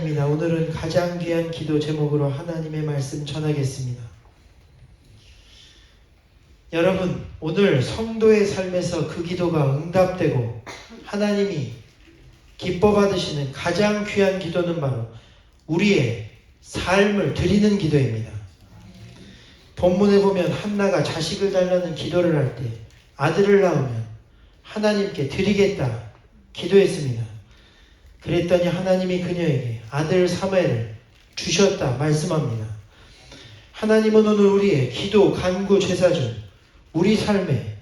오늘은 가장 귀한 기도 제목으로 하나님의 말씀 전하겠습니다. 여러분, 오늘 성도의 삶에서 그 기도가 응답되고 하나님이 기뻐 받으시는 가장 귀한 기도는 바로 우리의 삶을 드리는 기도입니다. 본문에 보면 한나가 자식을 달라는 기도를 할 때 아들을 낳으면 하나님께 드리겠다 기도했습니다. 그랬더니 하나님이 그녀에게 아들 사무엘을 주셨다 말씀합니다. 하나님은 오늘 우리의 기도, 간구, 제사 중 우리 삶에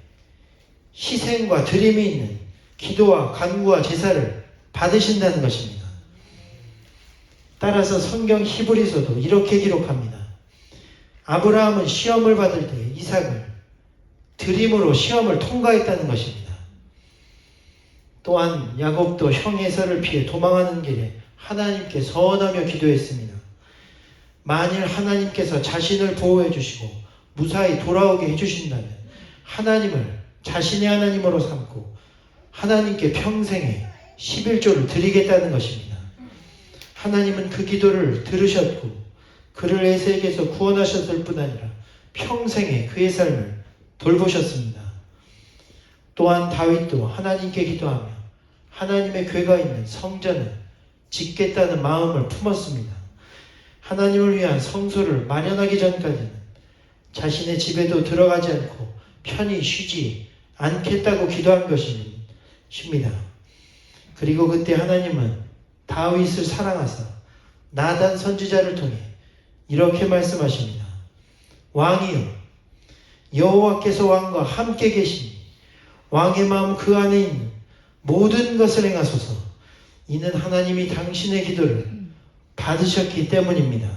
희생과 드림이 있는 기도와 간구와 제사를 받으신다는 것입니다. 따라서 성경 히브리서도 이렇게 기록합니다. 아브라함은 시험을 받을 때 이삭을 드림으로 시험을 통과했다는 것입니다. 또한 야곱도 형 에사를 피해 도망하는 길에 하나님께 서원하며 기도했습니다. 만일 하나님께서 자신을 보호해 주시고 무사히 돌아오게 해주신다면 하나님을 자신의 하나님으로 삼고 하나님께 평생에 11조를 드리겠다는 것입니다. 하나님은 그 기도를 들으셨고 그를 에서에게서 구원하셨을 뿐 아니라 평생에 그의 삶을 돌보셨습니다. 또한 다윗도 하나님께 기도하며 하나님의 궤가 있는 성전을 짓겠다는 마음을 품었습니다. 하나님을 위한 성소를 마련하기 전까지는 자신의 집에도 들어가지 않고 편히 쉬지 않겠다고 기도한 것입니다. 그리고 그때 하나님은 다윗을 사랑하사 나단 선지자를 통해 이렇게 말씀하십니다. 왕이여, 여호와께서 왕과 함께 계시니 왕의 마음 그 안에 있는 모든 것을 행하소서. 이는 하나님이 당신의 기도를 받으셨기 때문입니다.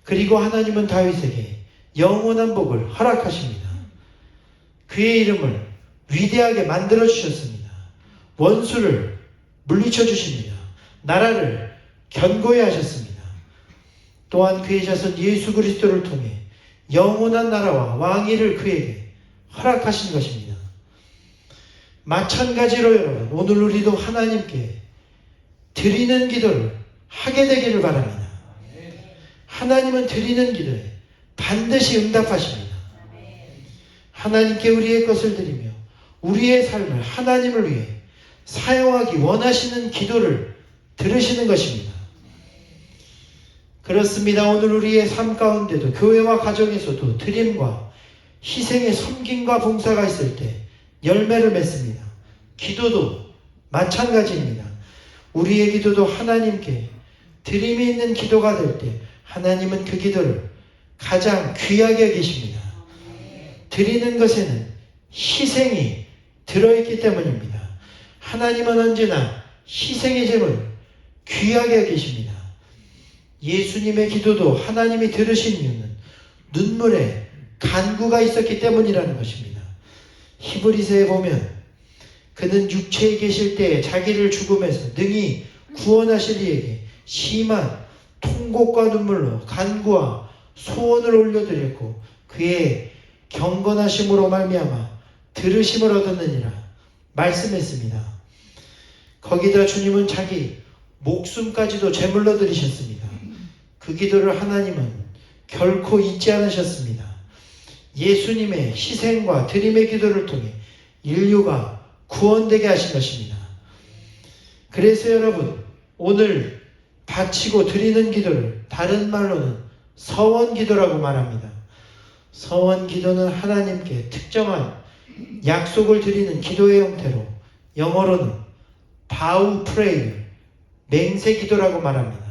그리고 하나님은 다윗에게 영원한 복을 허락하십니다. 그의 이름을 위대하게 만들어 주셨습니다. 원수를 물리쳐 주십니다. 나라를 견고히 하셨습니다. 또한 그의 자손 예수 그리스도를 통해 영원한 나라와 왕위를 그에게 허락하신 것입니다. 마찬가지로 여러분, 오늘 우리도 하나님께 드리는 기도를 하게 되기를 바랍니다. 하나님은 드리는 기도에 반드시 응답하십니다. 하나님께 우리의 것을 드리며 우리의 삶을 하나님을 위해 사용하기 원하시는 기도를 들으시는 것입니다. 그렇습니다. 오늘 우리의 삶 가운데도 교회와 가정에서도 드림과 희생의 섬김과 봉사가 있을 때 열매를 맺습니다. 기도도 마찬가지입니다. 우리의 기도도 하나님께 드림이 있는 기도가 될 때 하나님은 그 기도를 가장 귀하게 여기십니다. 드리는 것에는 희생이 들어있기 때문입니다. 하나님은 언제나 희생의 제물을 귀하게 여기십니다. 예수님의 기도도 하나님이 들으신 이유는 눈물에 간구가 있었기 때문이라는 것입니다. 히브리서에 보면 그는 육체에 계실 때에 자기를 죽음에서 능히 구원하실 이에게 심한 통곡과 눈물로 간구와 소원을 올려드렸고 그의 경건하심으로 말미암아 들으심을 얻었느니라 말씀했습니다. 거기다 주님은 자기 목숨까지도 제물로 드리셨습니다. 그 기도를 하나님은 결코 잊지 않으셨습니다. 예수님의 희생과 드림의 기도를 통해 인류가 구원되게 하신 것입니다. 그래서 여러분, 오늘 바치고 드리는 기도를 다른 말로는 서원 기도라고 말합니다. 서원 기도는 하나님께 특정한 약속을 드리는 기도의 형태로 영어로는 vow prayer, 맹세 기도라고 말합니다.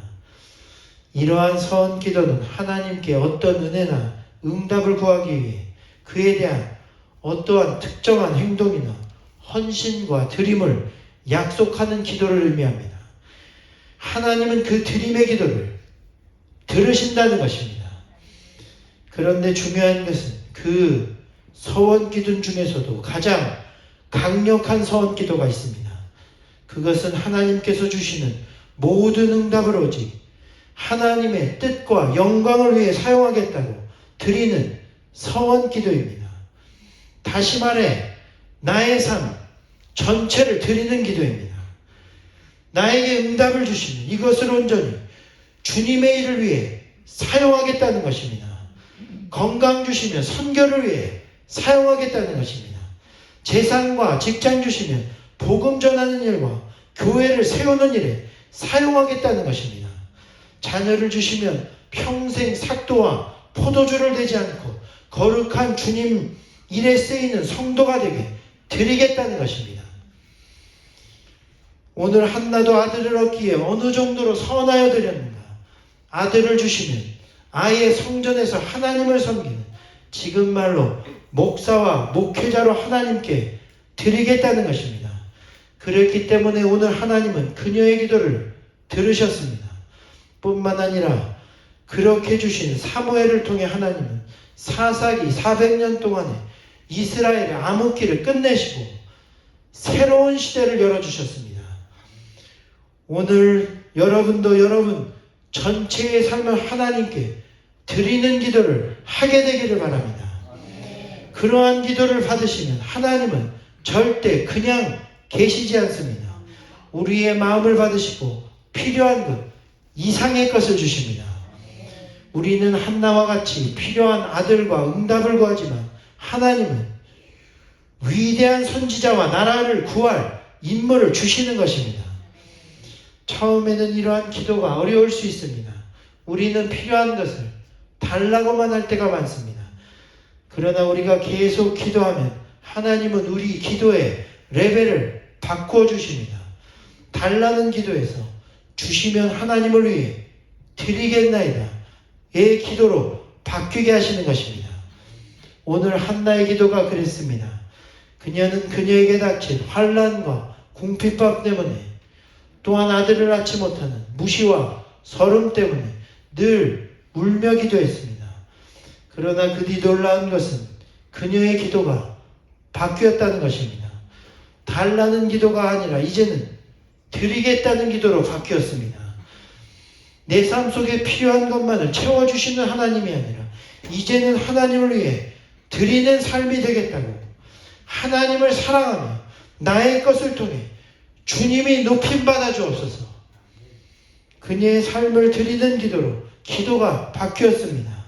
이러한 서원 기도는 하나님께 어떤 은혜나 응답을 구하기 위해 그에 대한 어떠한 특정한 행동이나 헌신과 드림을 약속하는 기도를 의미합니다. 하나님은 그 드림의 기도를 들으신다는 것입니다. 그런데 중요한 것은 그 서원 기도 중에서도 가장 강력한 서원 기도가 있습니다. 그것은 하나님께서 주시는 모든 응답을 오직 하나님의 뜻과 영광을 위해 사용하겠다고 드리는 서원 기도입니다. 다시 말해 나의 삶 전체를 드리는 기도입니다. 나에게 응답을 주시면 이것을 온전히 주님의 일을 위해 사용하겠다는 것입니다. 건강 주시면 선교를 위해 사용하겠다는 것입니다. 재산과 직장 주시면 복음 전하는 일과 교회를 세우는 일에 사용하겠다는 것입니다. 자녀를 주시면 평생 삭도와 포도주를 대지 않고 거룩한 주님 일에 쓰이는 성도가 되게 드리겠다는 것입니다. 오늘 한나도 아들을 얻기에 어느 정도로 선하여 드렸는가? 아들을 주시면 아예 성전에서 하나님을 섬기는, 지금 말로 목사와 목회자로 하나님께 드리겠다는 것입니다. 그렇기 때문에 오늘 하나님은 그녀의 기도를 들으셨습니다. 뿐만 아니라 그렇게 주신 사무엘을 통해 하나님은 사사기 400년 동안에 이스라엘의 암흑기를 끝내시고 새로운 시대를 열어주셨습니다. 오늘 여러분도 여러분 전체의 삶을 하나님께 드리는 기도를 하게 되기를 바랍니다. 그러한 기도를 받으시면 하나님은 절대 그냥 계시지 않습니다. 우리의 마음을 받으시고 필요한 것 이상의 것을 주십니다. 우리는 한나와 같이 필요한 아들과 응답을 구하지만 하나님은 위대한 선지자와 나라를 구할 인물을 주시는 것입니다. 처음에는 이러한 기도가 어려울 수 있습니다. 우리는 필요한 것을 달라고만 할 때가 많습니다. 그러나 우리가 계속 기도하면 하나님은 우리 기도의 레벨을 바꾸어 주십니다. 달라는 기도에서 주시면 하나님을 위해 드리겠나이다 의 기도로 바뀌게 하시는 것입니다. 오늘 한나의 기도가 그랬습니다. 그녀는 그녀에게 닥친 환난과 궁핍밥 때문에, 또한 아들을 낳지 못하는 무시와 서름 때문에 늘 울며 기도했습니다. 그러나 그 뒤 놀라운 것은 그녀의 기도가 바뀌었다는 것입니다. 달라는 기도가 아니라 이제는 드리겠다는 기도로 바뀌었습니다. 내 삶 속에 필요한 것만을 채워주시는 하나님이 아니라 이제는 하나님을 위해 드리는 삶이 되겠다고, 하나님을 사랑하며 나의 것을 통해 주님이 높임받아 주옵소서. 그녀의 삶을 드리는 기도로 기도가 바뀌었습니다.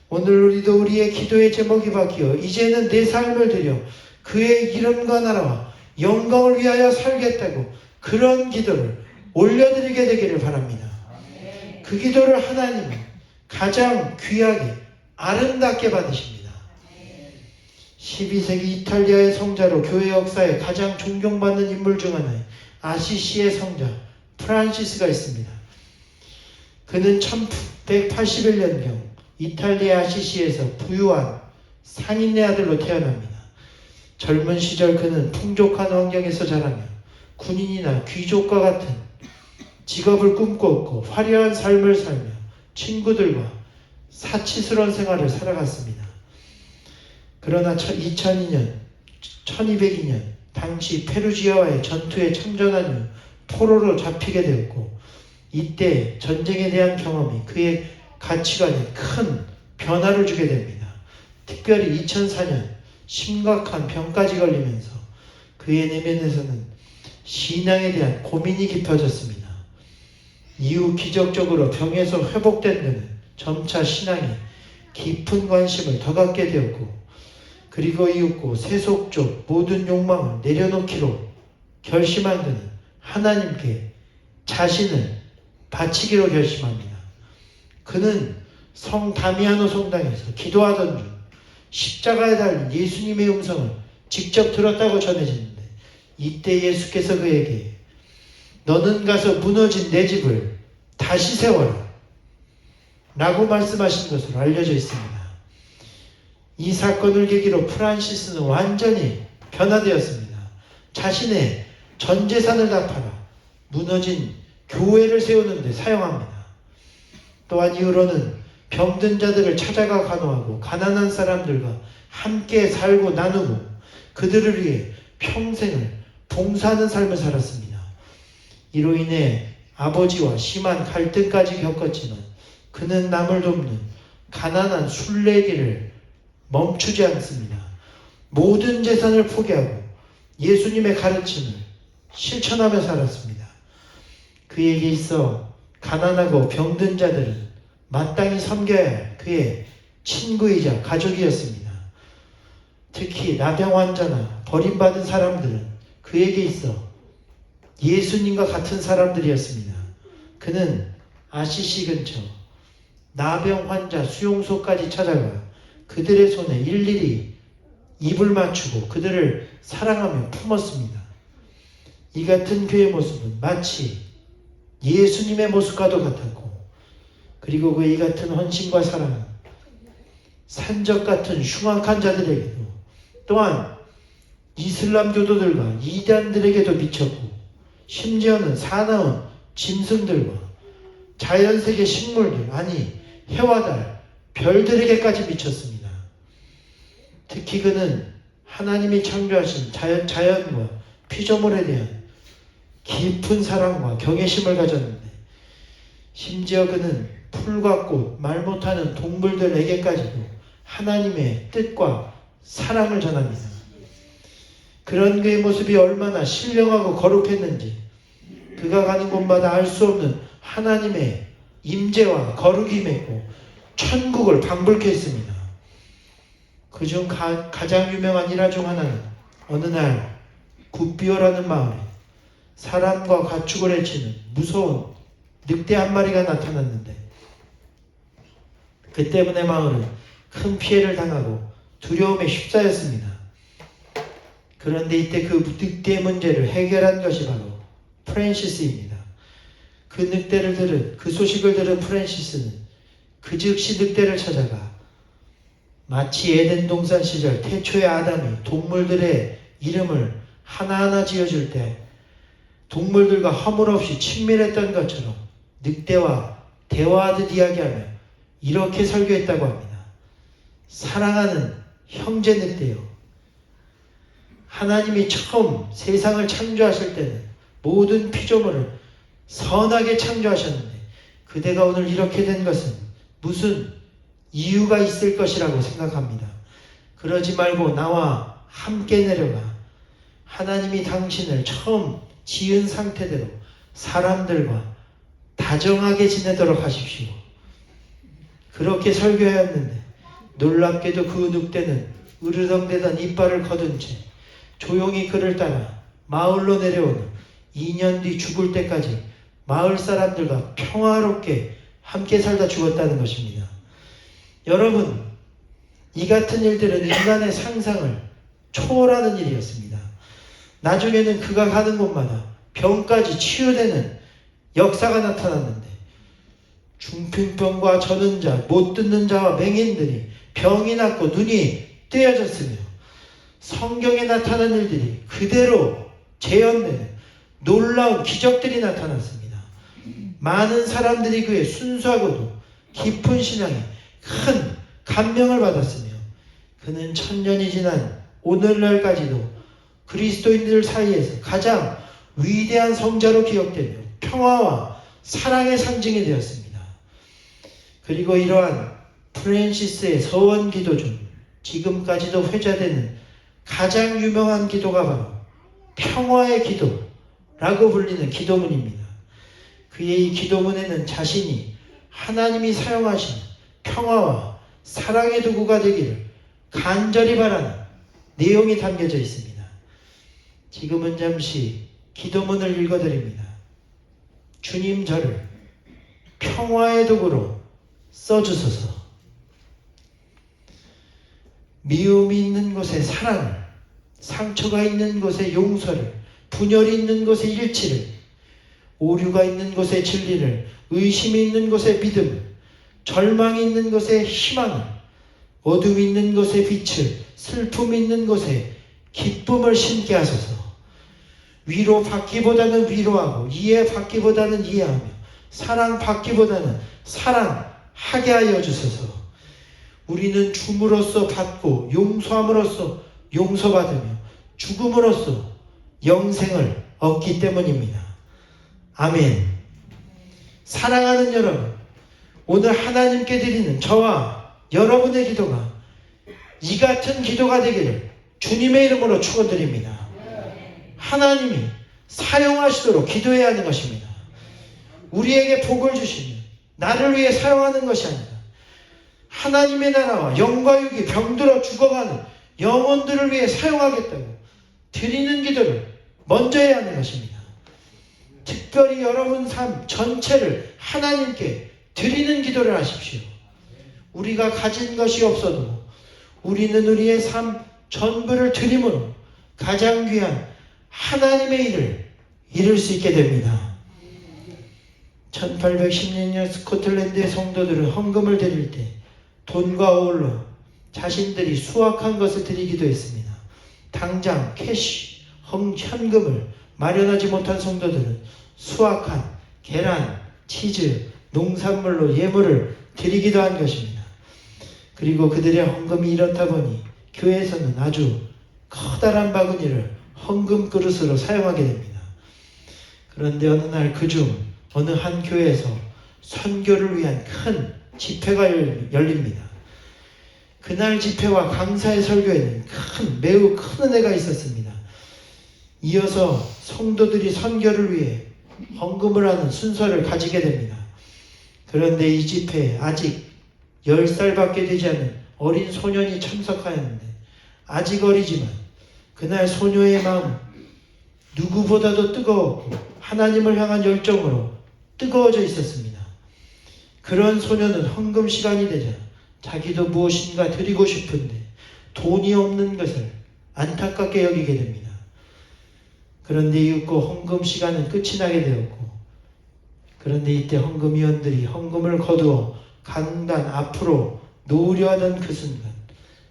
오늘 우리도 우리의 기도의 제목이 바뀌어 이제는 내 삶을 드려 그의 이름과 나라와 영광을 위하여 살겠다고 그런 기도를 올려드리게 되기를 바랍니다. 그 기도를 하나님은 가장 귀하게 아름답게 받으십니다. 12세기 이탈리아의 성자로 교회 역사에 가장 존경받는 인물 중 하나의 아시시의 성자 프란시스가 있습니다. 그는 1181년경 이탈리아 아시시에서 부유한 상인의 아들로 태어납니다. 젊은 시절 그는 풍족한 환경에서 자라며 군인이나 귀족과 같은 직업을 꿈꿨고 화려한 삶을 살며 친구들과 사치스러운 생활을 살아갔습니다. 그러나 1202년 당시 페루지아와의 전투에 참전한 후 포로로 잡히게 되었고, 이때 전쟁에 대한 경험이 그의 가치관에 큰 변화를 주게 됩니다. 특별히 2004년 심각한 병까지 걸리면서 그의 내면에서는 신앙에 대한 고민이 깊어졌습니다. 이후 기적적으로 병에서 회복된 그는 점차 신앙에 깊은 관심을 더 갖게 되었고, 그리고 이윽고 세속적 모든 욕망을 내려놓기로 결심한 그는 하나님께 자신을 바치기로 결심합니다. 그는 성 다미아노 성당에서 기도하던 중 십자가에 달린 예수님의 음성을 직접 들었다고 전해지는데, 이때 예수께서 그에게 너는 가서 무너진 내 집을 다시 세워라 라고 말씀하신 것으로 알려져 있습니다. 이 사건을 계기로 프란시스는 완전히 변화되었습니다. 자신의 전 재산을 다 팔아 무너진 교회를 세우는 데 사용합니다. 또한 이후로는 병든 자들을 찾아가 간호하고 가난한 사람들과 함께 살고 나누고 그들을 위해 평생을 봉사하는 삶을 살았습니다. 이로 인해 아버지와 심한 갈등까지 겪었지만 그는 남을 돕는 가난한 순례길을 멈추지 않습니다. 모든 재산을 포기하고 예수님의 가르침을 실천하며 살았습니다. 그에게 있어 가난하고 병든 자들은 마땅히 섬겨야 할 그의 친구이자 가족이었습니다. 특히 나병 환자나 버림받은 사람들은 그에게 있어 예수님과 같은 사람들이었습니다. 그는 아시시 근처 나병 환자 수용소까지 찾아가 그들의 손에 일일이 입을 맞추고 그들을 사랑하며 품었습니다. 이 같은 그의 모습은 마치 예수님의 모습과도 같았고, 그리고 그 이 같은 헌신과 사랑은 산적 같은 흉악한 자들에게도, 또한 이슬람 교도들과 이단들에게도 미쳤고, 심지어는 사나운 짐승들과 자연세계 식물들, 아니 해와 달, 별들에게까지 미쳤습니다. 특히 그는 하나님이 창조하신 자연과 피조물에 대한 깊은 사랑과 경외심을 가졌는데, 심지어 그는 풀과 꽃, 말 못하는 동물들에게까지도 하나님의 뜻과 사랑을 전합니다. 그런 그의 모습이 얼마나 신령하고 거룩했는지 그가 가는 곳마다 알 수 없는 하나님의 임재와 거룩이 맺고 천국을 방불케 했습니다. 그중 가장 유명한 일화 중 하나는 어느 날 굿비어라는 마을에 사람과 가축을 해치는 무서운 늑대 한 마리가 나타났는데, 그 때문에 마을은 큰 피해를 당하고 두려움에 휩싸였습니다. 그런데 이때 그 늑대의 문제를 해결한 것이 바로 프랜시스입니다. 그 소식을 들은 프랜시스는 그 즉시 늑대를 찾아가 마치 에덴 동산 시절 태초의 아담이 동물들의 이름을 하나하나 지어줄 때 동물들과 허물없이 친밀했던 것처럼 늑대와 대화하듯 이야기하며 이렇게 설교했다고 합니다. 사랑하는 형제 늑대요, 하나님이 처음 세상을 창조하실 때는 모든 피조물을 선하게 창조하셨는데 그대가 오늘 이렇게 된 것은 무슨 이유가 있을 것이라고 생각합니다. 그러지 말고 나와 함께 내려가 하나님이 당신을 처음 지은 상태대로 사람들과 다정하게 지내도록 하십시오. 그렇게 설교하였는데 놀랍게도 그 늑대는 으르렁대던 이빨을 거둔 채 조용히 그를 따라 마을로 내려오는 2년 뒤 죽을 때까지 마을 사람들과 평화롭게 함께 살다 죽었다는 것입니다. 여러분, 이 같은 일들은 인간의 상상을 초월하는 일이었습니다. 나중에는 그가 가는 곳마다 병까지 치유되는 역사가 나타났는데, 중풍병과 젖은 자, 못 듣는 자와 맹인들이 병이 낫고 눈이 떼어졌으며 성경에 나타난 일들이 그대로 재현되는 놀라운 기적들이 나타났습니다. 많은 사람들이 그의 순수하고도 깊은 신앙에 큰 감명을 받았으며 그는 1000년이 지난 오늘날까지도 그리스도인들 사이에서 가장 위대한 성자로 기억되며 평화와 사랑의 상징이 되었습니다. 그리고 이러한 프랜시스의 서원 기도 중 지금까지도 회자되는 가장 유명한 기도가 바로 평화의 기도라고 불리는 기도문입니다. 그의 이 기도문에는 자신이 하나님이 사용하신 평화와 사랑의 도구가 되기를 간절히 바라는 내용이 담겨져 있습니다. 지금은 잠시 기도문을 읽어드립니다. 주님, 저를 평화의 도구로 써주소서. 미움이 있는 곳에 사랑을, 상처가 있는 곳에 용서를, 분열이 있는 곳에 일치를, 오류가 있는 곳에 진리를, 의심이 있는 곳에 믿음을, 절망이 있는 곳에 희망을, 어둠이 있는 곳에 빛을, 슬픔이 있는 곳에 기쁨을 심게 하소서. 위로받기보다는 위로하고 이해받기보다는 이해하며 사랑받기보다는 사랑하게 하여 주소서. 우리는 줌으로써 받고 용서함으로써 용서받으며 죽음으로써 영생을 얻기 때문입니다. 아멘. 사랑하는 여러분, 오늘 하나님께 드리는 저와 여러분의 기도가 이 같은 기도가 되기를 주님의 이름으로 축원드립니다. 하나님이 사용하시도록 기도해야 하는 것입니다. 우리에게 복을 주시며 나를 위해 사용하는 것이 아니라 하나님의 나라와 영과 육이 병들어 죽어가는 영혼들을 위해 사용하겠다고 드리는 기도를 먼저 해야 하는 것입니다. 특별히 여러분 삶 전체를 하나님께 드리는 기도를 하십시오. 우리가 가진 것이 없어도 우리는 우리의 삶 전부를 드림으로 가장 귀한 하나님의 일을 이룰 수 있게 됩니다. 1816년 스코틀랜드의 성도들은 헌금을 드릴 때 돈과 어울러 자신들이 수확한 것을 드리기도 했습니다. 당장 캐시, 현금을 마련하지 못한 성도들은 수확한 계란, 치즈, 농산물로 예물을 드리기도 한 것입니다. 그리고 그들의 헌금이 이렇다 보니 교회에서는 아주 커다란 바구니를 헌금 그릇으로 사용하게 됩니다. 그런데 어느 날 그중 어느 한 교회에서 선교를 위한 큰 집회가 열립니다. 그날 집회와 강사의 설교에는 매우 큰 은혜가 있었습니다. 이어서 성도들이 선교를 위해 헌금을 하는 순서를 가지게 됩니다. 그런데 이 집회에 아직 10살밖에 되지 않은 어린 소년이 참석하였는데 아직 어리지만 그날 소녀의 마음 누구보다도 뜨거웠고 하나님을 향한 열정으로 뜨거워져 있었습니다. 그런 소녀는 헌금 시간이 되자 자기도 무엇인가 드리고 싶은데 돈이 없는 것을 안타깝게 여기게 됩니다. 그런데 이윽고 헌금 시간은 끝이 나게 되었고 그런데 이때 헌금위원들이 헌금을 거두어 강단 앞으로 놓으려 하던 그 순간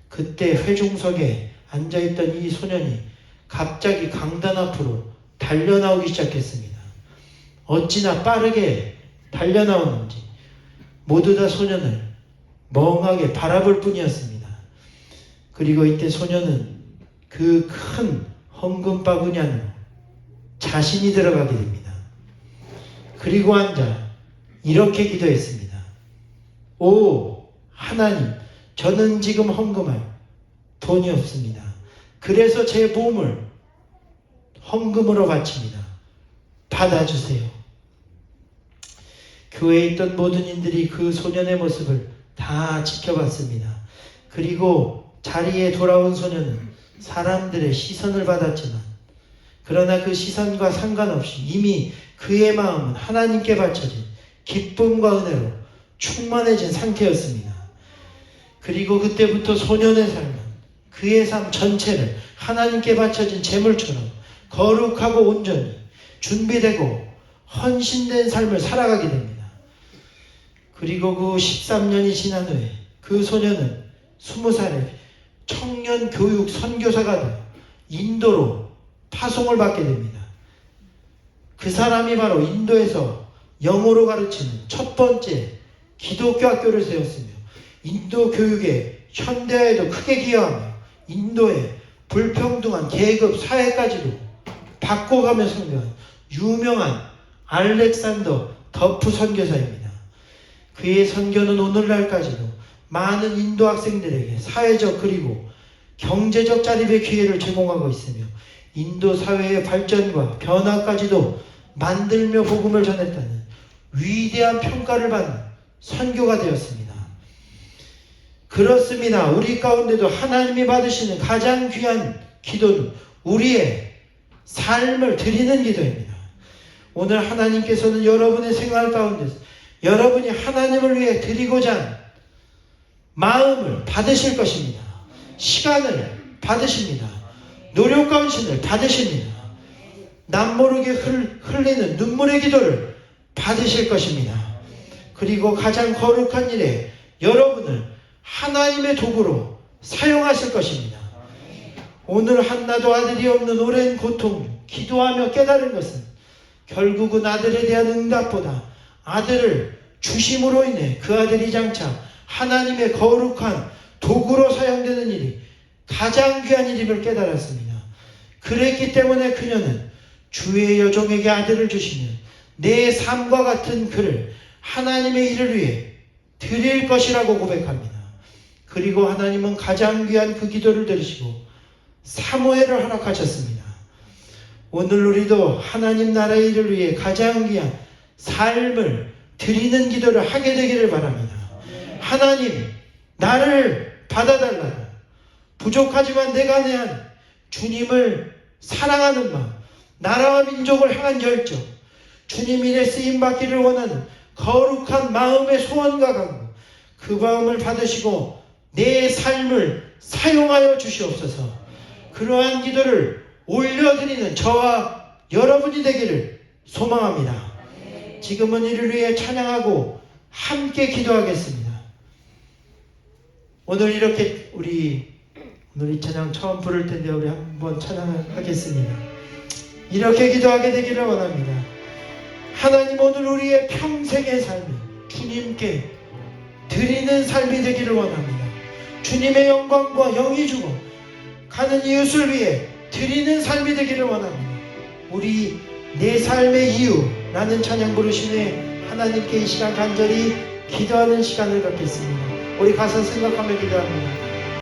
그때 회중석에 앉아있던 이 소년이 갑자기 강단 앞으로 달려나오기 시작했습니다. 어찌나 빠르게 달려나오는지 모두 다 소년을 멍하게 바라볼 뿐이었습니다. 그리고 이때 소년은 그 큰 헌금 바구니 안으로 자신이 들어가게 됩니다. 그리고 앉아 이렇게 기도했습니다. 오 하나님, 저는 지금 헌금할 돈이 없습니다. 그래서 제 몸을 헌금으로 바칩니다. 받아주세요. 교회에 있던 모든 이들이 그 소년의 모습을 다 지켜봤습니다. 그리고 자리에 돌아온 소년은 사람들의 시선을 받았지만 그러나 그 시선과 상관없이 이미 그의 마음은 하나님께 바쳐진 기쁨과 은혜로 충만해진 상태였습니다. 그리고 그때부터 소년의 삶은 그의 삶 전체를 하나님께 바쳐진 제물처럼 거룩하고 온전히 준비되고 헌신된 삶을 살아가게 됩니다. 그리고 그 13년이 지난 후에 그 소년은 20살에 청년 교육 선교사가 되어 인도로 파송을 받게 됩니다. 그 사람이 바로 인도에서 영어로 가르치는 첫 번째 기독교 학교를 세웠으며 인도 교육의 현대화에도 크게 기여하며 인도의 불평등한 계급 사회까지도 바꿔가며 선교한 유명한 알렉산더 더프 선교사입니다. 그의 선교는 오늘날까지도 많은 인도 학생들에게 사회적 그리고 경제적 자립의 기회를 제공하고 있으며 인도 사회의 발전과 변화까지도 만들며 복음을 전했다는 위대한 평가를 받는 선교가 되었습니다. 그렇습니다. 우리 가운데도 하나님이 받으시는 가장 귀한 기도는 우리의 삶을 드리는 기도입니다. 오늘 하나님께서는 여러분의 생활 가운데서 여러분이 하나님을 위해 드리고자 하는 마음을 받으실 것입니다. 시간을 받으십니다. 노력과 헌신을 받으십니다. 남모르게 흘리는 눈물의 기도를 받으실 것입니다. 그리고 가장 거룩한 일에 여러분을 하나님의 도구로 사용하실 것입니다. 오늘 한나도 아들이 없는 오랜 고통, 기도하며 깨달은 것은 결국은 아들에 대한 응답보다 아들을 주심으로 인해 그 아들이 장차 하나님의 거룩한 도구로 사용되는 일이 가장 귀한 일임을 깨달았습니다. 그랬기 때문에 그녀는 주의 여종에게 아들을 주시면 내 삶과 같은 그를 하나님의 일을 위해 드릴 것이라고 고백합니다. 그리고 하나님은 가장 귀한 그 기도를 들으시고 사무엘을 허락하셨습니다. 오늘 우리도 하나님 나라의 일을 위해 가장 귀한 삶을 드리는 기도를 하게 되기를 바랍니다. 하나님, 나를 받아달라. 부족하지만 내가 내한 주님을 사랑하는 마음, 나라와 민족을 향한 열정, 주님 일에 쓰임받기를 원하는 거룩한 마음의 소원과 간구, 그 마음을 받으시고 내 삶을 사용하여 주시옵소서. 그러한 기도를 올려드리는 저와 여러분이 되기를 소망합니다. 지금은 이를 위해 찬양하고 함께 기도하겠습니다. 오늘 이렇게 오늘 이 찬양 처음 부를 텐데 우리 한번 찬양하겠습니다. 이렇게 기도하게 되기를 원합니다. 하나님, 오늘 우리의 평생의 삶이 주님께 드리는 삶이 되기를 원합니다. 주님의 영광과 영이 주고 가는 이웃을 위해 드리는 삶이 되기를 원합니다. 우리 내 삶의 이유라는 찬양 부르시네 하나님께 이 시간 간절히 기도하는 시간을 갖겠습니다. 우리 가서 생각하며 기도합니다.